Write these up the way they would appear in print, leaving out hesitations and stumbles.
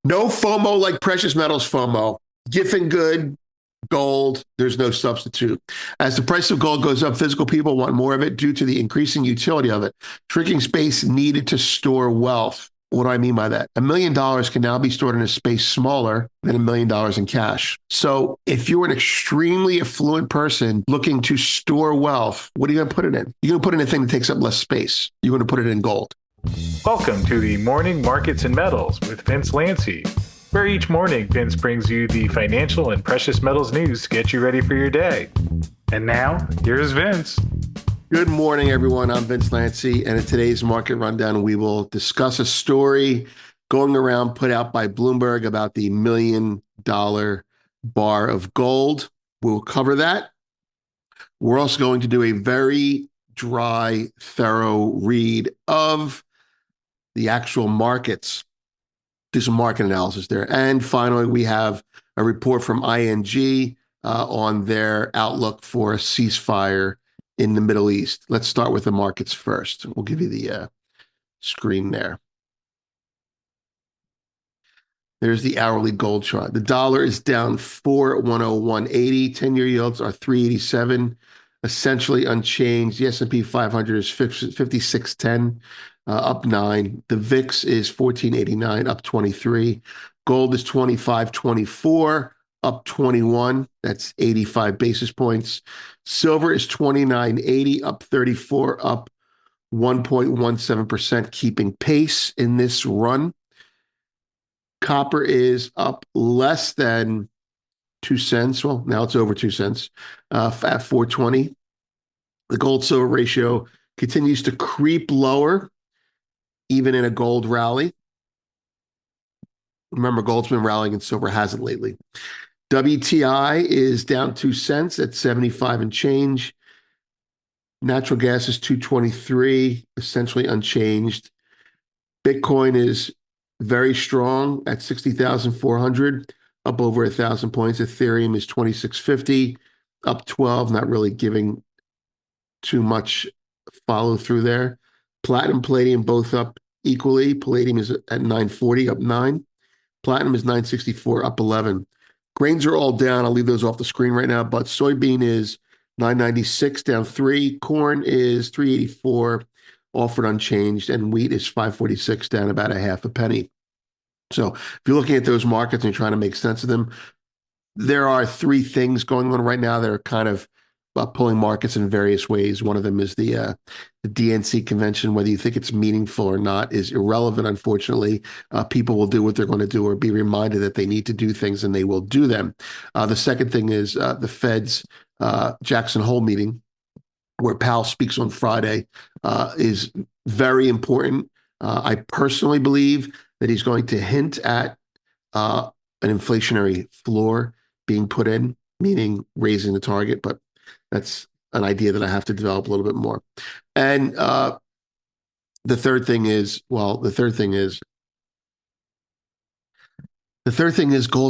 No FOMO like precious metals FOMO. Giffen good, gold, there's no substitute. As the price of gold goes up, physical people want more of it due to the increasing utility of it. Shrinking space needed to store wealth. What do I mean by that? $1 million can now be stored in a space smaller than $1 million in cash. So if you're an extremely affluent person looking to store wealth, what are you going to put it in? You're going to put it in a thing that takes up less space. You're going to put it in gold. Welcome to the Morning Markets and Metals with Vince Lanci, where each morning Vince brings you the financial and precious metals news to get you ready for your day. And now, here's Vince. Good morning, everyone. I'm Vince Lanci, and in today's market rundown, we will discuss a story going around put out by Bloomberg about the $1 million bar of gold. We'll cover that. We're also going to do a very dry, thorough read of the actual markets, do some market analysis there. And finally, we have a report from ING on their outlook for a ceasefire in the Middle East. Let's start with the markets first. We'll give you the screen there. There's the hourly gold chart. The dollar is down 4 at 101.80. 10-year yields are 387, essentially unchanged. The S&P 500 is 5610, up 9. The VIX is 1489, up 23. Gold is 2524, up 21. That's 85 basis points. Silver is 2980, up 34, up 1.17%, keeping pace in this run. Copper is up less than 2 cents. Well, now it's over 2 cents at 420. The gold silver ratio continues to creep lower, even in a gold rally. Remember, gold's been rallying and silver hasn't lately. WTI is down 2 cents at 75 and change. Natural gas is 223, essentially unchanged. Bitcoin is very strong at 60,400, up over 1,000 points. Ethereum is 2,650, up 12, not really giving too much follow through there. Platinum, palladium, both up equally. Palladium is at 940, up 9. Platinum is 964, up 11. Grains are all down. I'll leave those off the screen right now, but soybean is 996, down 3. Corn is 384, offered unchanged, and wheat is 546, down about a half a penny. So if you're looking at those markets and you're trying to make sense of them, there are 3 things going on right now that are kind of pulling markets in various ways. One of them is the DNC convention. Whether you think it's meaningful or not is irrelevant, unfortunately. People will do what they're going to do or be reminded that they need to do things, and they will do them. The second thing is the Fed's Jackson Hole meeting, where Powell speaks on Friday, is very important. I personally believe that he's going to hint at an inflationary floor being put in, meaning raising the target, but that's an idea that I have to develop a little bit more. And the third thing is gold's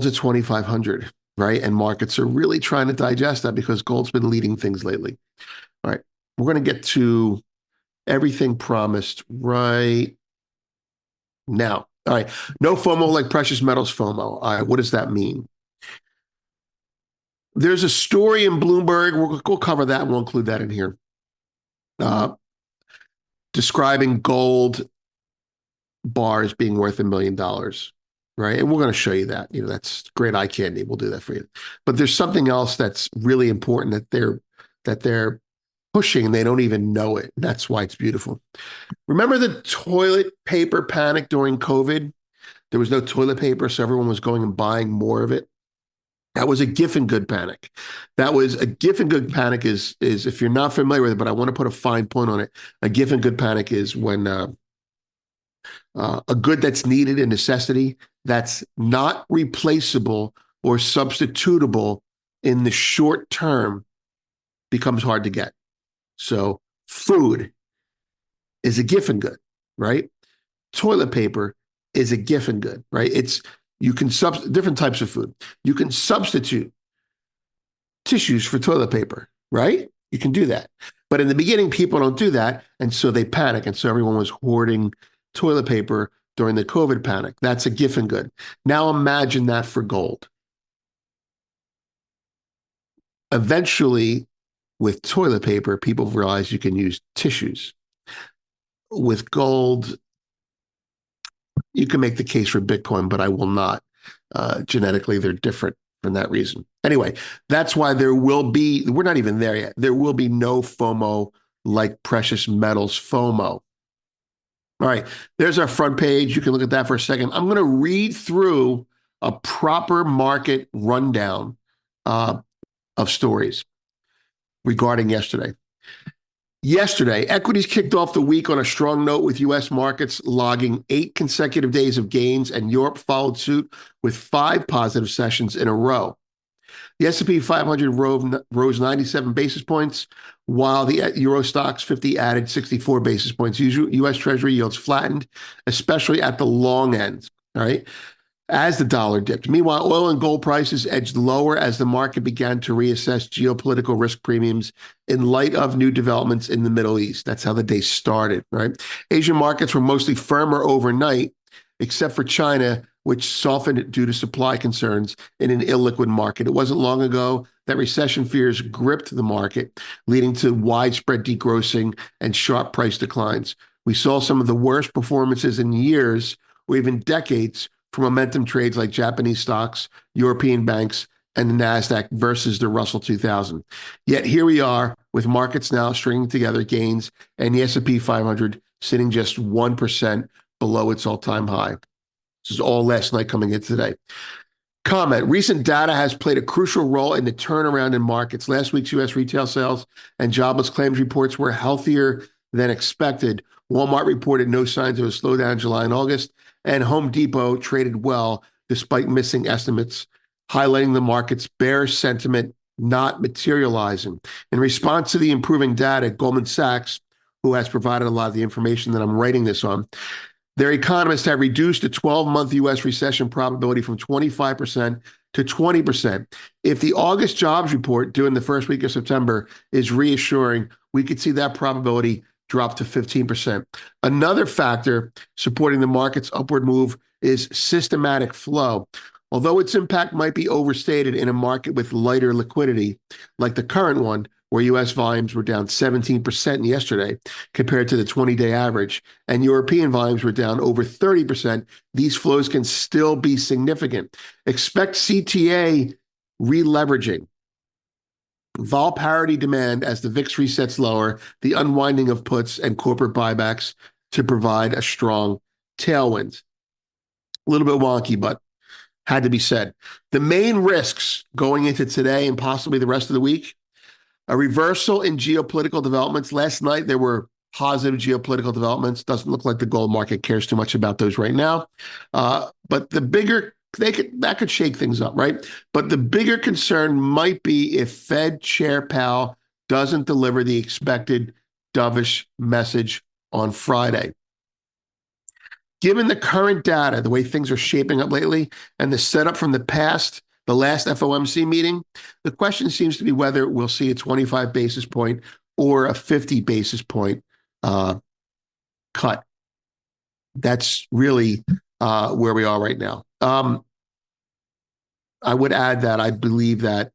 at 2,500, right? And markets are really trying to digest that because gold's been leading things lately. All right, we're going to get to everything promised right now. All right, no FOMO like precious metals FOMO. All right, what does that mean? There's a story in Bloomberg, we'll cover that, and we'll include that in here, describing gold bars being worth $1 million, right? And we're going to show you that. That's great eye candy. We'll do that for you. But there's something else that's really important that they're pushing, and they don't even know it. That's why it's beautiful. Remember the toilet paper panic during COVID? There was no toilet paper, so everyone was going and buying more of it. That was a Giffen good panic. That was a Giffen good panic is if you're not familiar with it, but I want to put a fine point on it. A Giffen good panic is when a good that's needed, a necessity, that's not replaceable or substitutable in the short term becomes hard to get. So food is a Giffen good, right? Toilet paper is a Giffen good, right? You can different types of food. You can substitute tissues for toilet paper, right? You can do that. But in the beginning, people don't do that, and so they panic. And so everyone was hoarding toilet paper during the COVID panic. That's a Giffen good. Now imagine that for gold. Eventually, with toilet paper, people realize you can use tissues. With gold, you can make the case for Bitcoin, but I will not. Genetically, they're different for that reason. Anyway, that's why there will be, we're not even there yet. There will be no FOMO like precious metals FOMO. All right, there's our front page. You can look at that for a second. I'm going to read through a proper market rundown of stories regarding yesterday. Yesterday, equities kicked off the week on a strong note with U.S. markets logging 8 consecutive days of gains, and Europe followed suit with 5 positive sessions in a row. The S&P 500 rose 97 basis points, while the Euro Stoxx 50 added 64 basis points. U.S. Treasury yields flattened, especially at the long end, all right, as the dollar dipped. Meanwhile, oil and gold prices edged lower as the market began to reassess geopolitical risk premiums in light of new developments in the Middle East. That's how the day started, right? Asian markets were mostly firmer overnight, except for China, which softened due to supply concerns in an illiquid market. It wasn't long ago that recession fears gripped the market, leading to widespread degrossing and sharp price declines. We saw some of the worst performances in years or even decades for momentum trades like Japanese stocks, European banks, and the NASDAQ versus the Russell 2000. Yet here we are with markets now stringing together gains and the S&P 500 sitting just 1% below its all-time high. This is all last night coming in today. Comment: recent data has played a crucial role in the turnaround in markets. Last week's U.S. retail sales and jobless claims reports were healthier than expected. Walmart reported no signs of a slowdown in July and August, and Home Depot traded well despite missing estimates, highlighting the market's bearish sentiment not materializing. In response to the improving data, Goldman Sachs, who has provided a lot of the information that I'm writing this on, their economists have reduced the 12-month U.S. recession probability from 25% to 20%. If the August jobs report due in the first week of September is reassuring, we could see that probability drop to 15%. Another factor supporting the market's upward move is systematic flow. Although its impact might be overstated in a market with lighter liquidity, like the current one, where U.S. volumes were down 17% yesterday compared to the 20-day average, and European volumes were down over 30%, these flows can still be significant. Expect CTA re-leveraging, vol parity demand as the VIX resets lower, the unwinding of puts and corporate buybacks to provide a strong tailwind. A little bit wonky, but had to be said. The main risks going into today and possibly the rest of the week: a reversal in geopolitical developments. Last night, there were positive geopolitical developments. Doesn't look like the gold market cares too much about those right now. But the bigger, that could shake things up, right? But the bigger concern might be if Fed Chair Powell doesn't deliver the expected dovish message on Friday. Given the current data, the way things are shaping up lately, and the setup from the past, the last FOMC meeting, the question seems to be whether we'll see a 25 basis point or a 50 basis point cut. That's really where we are right now. I would add that I believe that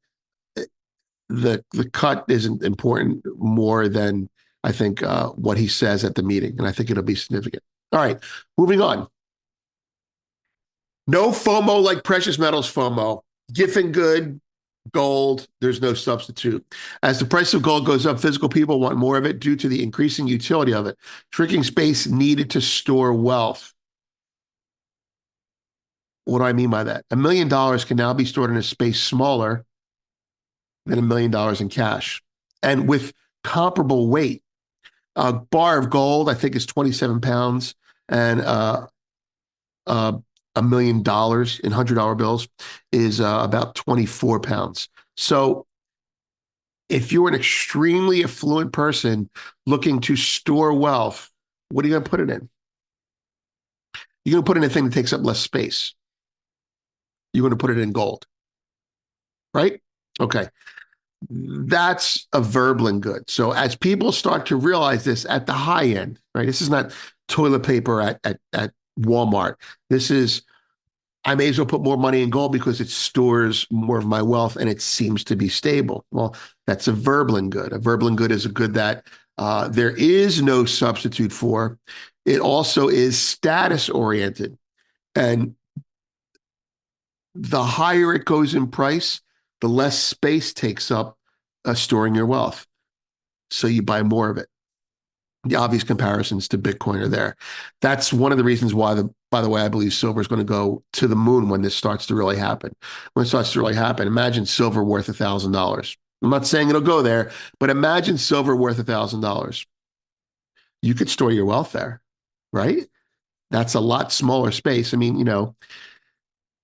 the cut isn't important more than I think what he says at the meeting, and I think it'll be significant. All right, moving on. No FOMO like precious metals FOMO. Giffen good, gold, there's no substitute. As the price of gold goes up, physical people want more of it due to the increasing utility of it. Shrinking space needed to store wealth. What do I mean by that? $1 million can now be stored in a space smaller than $1 million in cash, and with comparable weight. A bar of gold, I think, is 27 pounds, and $1 million in $100 bills is about 24 pounds. So if you're an extremely affluent person looking to store wealth, what are you going to put it in? You're going to put it in a thing that takes up less space. You're going to put it in gold, right? Okay. That's a Verblin good. So as people start to realize this at the high end, right? This is not toilet paper at Walmart. This is, I may as well put more money in gold because it stores more of my wealth and it seems to be stable. Well, that's a Verblin good. A Verblin good is a good that there is no substitute for. It also is status oriented. And the higher it goes in price, the less space takes up storing your wealth. So you buy more of it. The obvious comparisons to Bitcoin are there. That's one of the reasons why by the way, I believe silver is going to go to the moon when this starts to really happen. When it starts to really happen, imagine silver worth $1,000. I'm not saying it'll go there, but imagine silver worth $1,000. You could store your wealth there, right? That's a lot smaller space. I mean,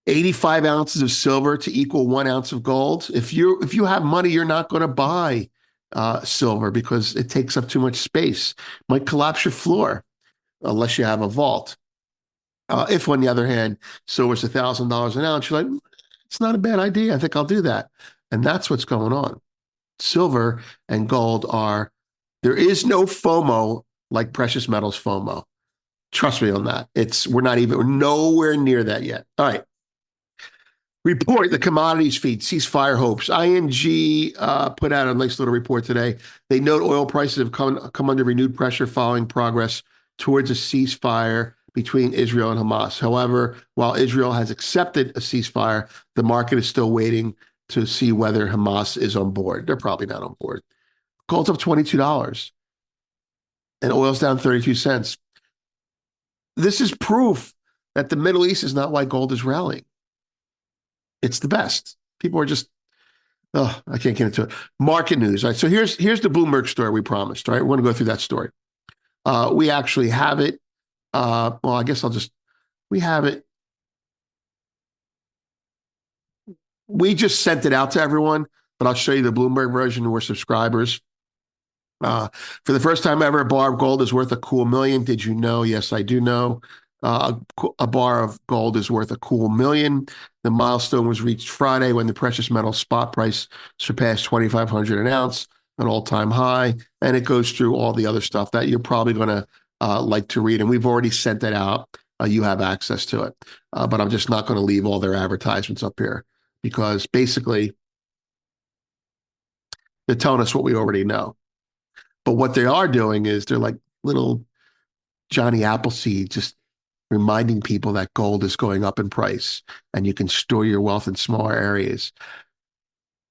85 ounces of silver to equal 1 ounce of gold. If you have money, you're not going to buy silver because it takes up too much space. Might collapse your floor unless you have a vault. If, on the other hand, silver's $1,000 an ounce, you're like, it's not a bad idea. I think I'll do that. And that's what's going on. Silver and gold there is no FOMO like precious metals FOMO. Trust me on that. We're nowhere near that yet. All right. Report the commodities feed, ceasefire hopes. ING put out a nice little report today. They note oil prices have come under renewed pressure following progress towards a ceasefire between Israel and Hamas. However, while Israel has accepted a ceasefire, the market is still waiting to see whether Hamas is on board. They're probably not on board. Gold's up $22 and oil's down 32 cents. This is proof that the Middle East is not why gold is rallying. It's the best. People are just, I can't get into it. Market news. All right. So here's the Bloomberg story we promised. All right. We're going to go through that story. We actually have it. Well, I guess we have it. We just sent it out to everyone, but I'll show you the Bloomberg version who are subscribers. For the first time ever, a bar of gold is worth a cool million. Did you know? Yes, I do know. A bar of gold is worth a cool million. The milestone was reached Friday when the precious metal spot price surpassed 2,500 an ounce, an all-time high. And it goes through all the other stuff that you're probably going to like to read. And we've already sent that out. You have access to it. But I'm just not going to leave all their advertisements up here because basically they're telling us what we already know. But what they are doing is they're like little Johnny Appleseed, just reminding people that gold is going up in price and you can store your wealth in smaller areas.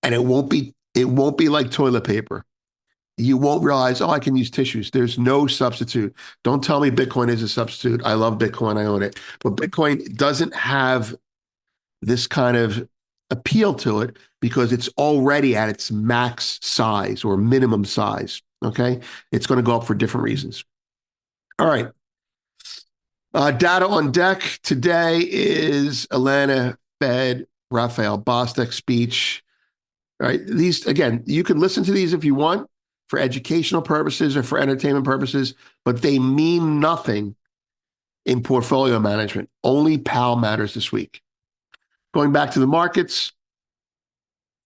And it won't be like toilet paper. You won't realize, I can use tissues. There's no substitute. Don't tell me Bitcoin is a substitute. I love Bitcoin. I own it. But Bitcoin doesn't have this kind of appeal to it because it's already at its max size or minimum size. Okay. It's going to go up for different reasons. All right. Data on deck today is Atlanta Fed Raphael Bostic speech. All right. These, again, you can listen to these if you want for educational purposes or for entertainment purposes, but they mean nothing in portfolio management. Only Powell matters this week. Going back to the markets,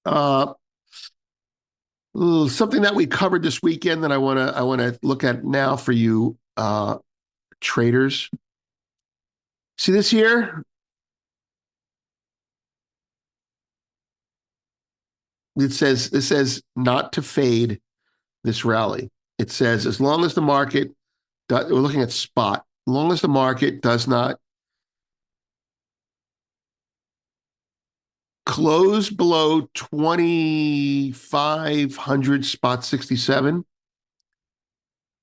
something that we covered this weekend that I want to look at now for you traders. See this here? It says not to fade this rally. It says as long as the market, we're looking at spot, as long as the market does not close below 2,500 spot 67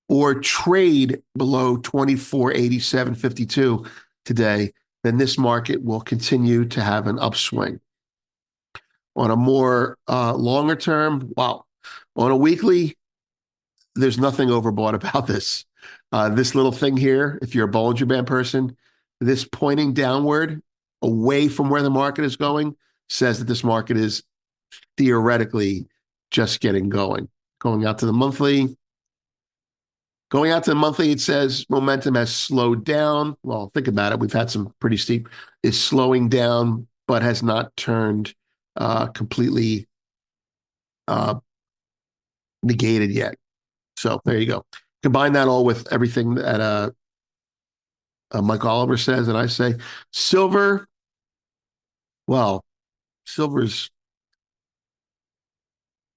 or trade below 2487.52 today, then this market will continue to have an upswing. On a more longer term, wow. On a weekly, there's nothing overbought about this. This little thing here, if you're a Bollinger Band person, this pointing downward away from where the market is going says that this market is theoretically just getting going. Going out to the monthly, it says momentum has slowed down. Well, think about it. We've had some pretty steep, is slowing down, but has not turned completely negated yet. So there you go. Combine that all with everything that Mike Oliver says, and I say, silver. Well, silver's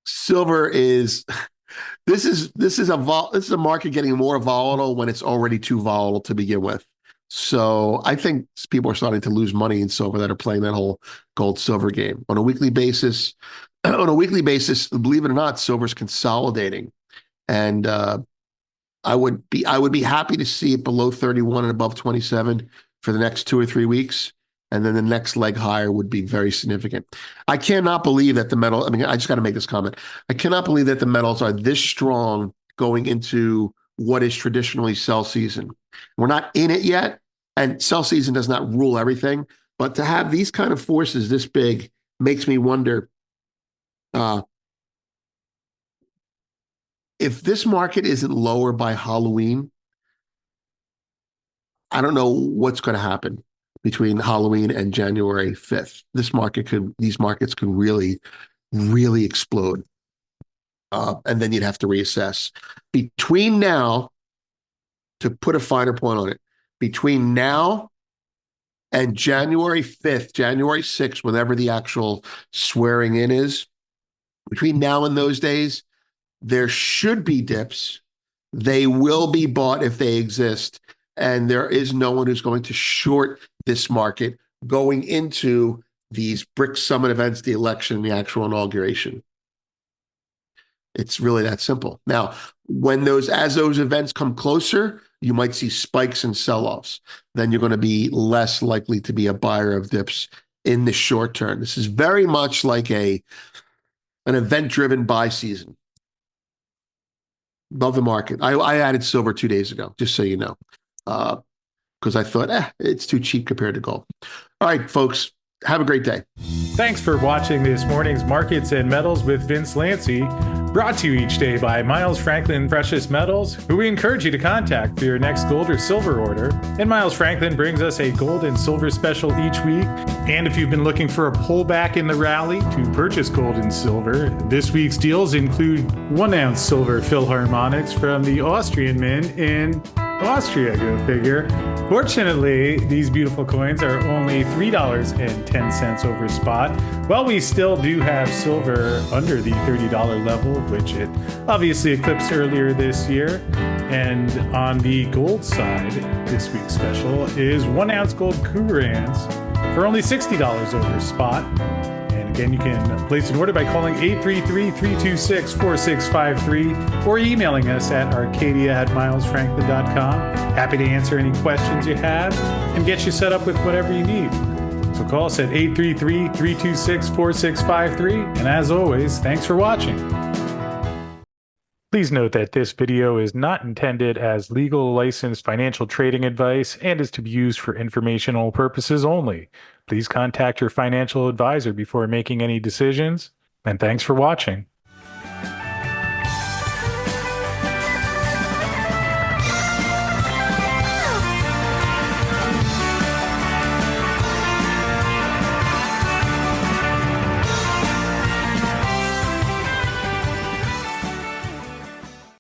silver is this is a market getting more volatile when it's already too volatile to begin with. So I think people are starting to lose money in silver that are playing that whole gold silver game on a weekly basis. On a weekly basis, believe it or not, silver's consolidating, and I would be happy to see it below 31 and above 27 for the next 2 or 3 weeks. And then the next leg higher would be very significant. I cannot believe that the metal, I mean, I just got to make this comment. I cannot believe that the metals are this strong going into what is traditionally sell season. We're not in it yet, and sell season does not rule everything. But to have these kind of forces this big makes me wonder uh, if this market isn't lower by Halloween. I don't know what's going to happen between Halloween and January 5th. These markets could really, really explode. And then you'd have to reassess. Between now, to put a finer point on it, between now and January 5th, January 6th, whenever the actual swearing in is, between now and those days, there should be dips. They will be bought if they exist. And there is no one who's going to short this market going into these BRICS summit events, the election, the actual inauguration. It's really that simple. Now, as those events come closer, you might see spikes and sell-offs. Then you're going to be less likely to be a buyer of dips in the short term. This is very much like an event-driven buy season. Love the market. I added silver 2 days ago, just so you know, because I thought, it's too cheap compared to gold. All right, folks, have a great day. Thanks for watching this morning's Markets and Metals with Vince Lanci, brought to you each day by Miles Franklin Precious Metals, who we encourage you to contact for your next gold or silver order. And Miles Franklin brings us a gold and silver special each week. And if you've been looking for a pullback in the rally to purchase gold and silver, this week's deals include 1 ounce silver Philharmonics from the Austrian Mint in Austria, go figure. Fortunately, these beautiful coins are only $3.10 over spot. While we still do have silver under the $30 level, which it obviously eclipsed earlier this year. And on the gold side, this week's special is 1 ounce gold Cougarans for only $60 over spot. Again, you can place an order by calling 833-326-4653 or emailing us at arcadia@milesfranklin.com. Happy to answer any questions you have and get you set up with whatever you need. So call us at 833-326-4653. And as always, thanks for watching. Please note that this video is not intended as legal licensed financial trading advice and is to be used for informational purposes only. Please contact your financial advisor before making any decisions, and thanks for watching.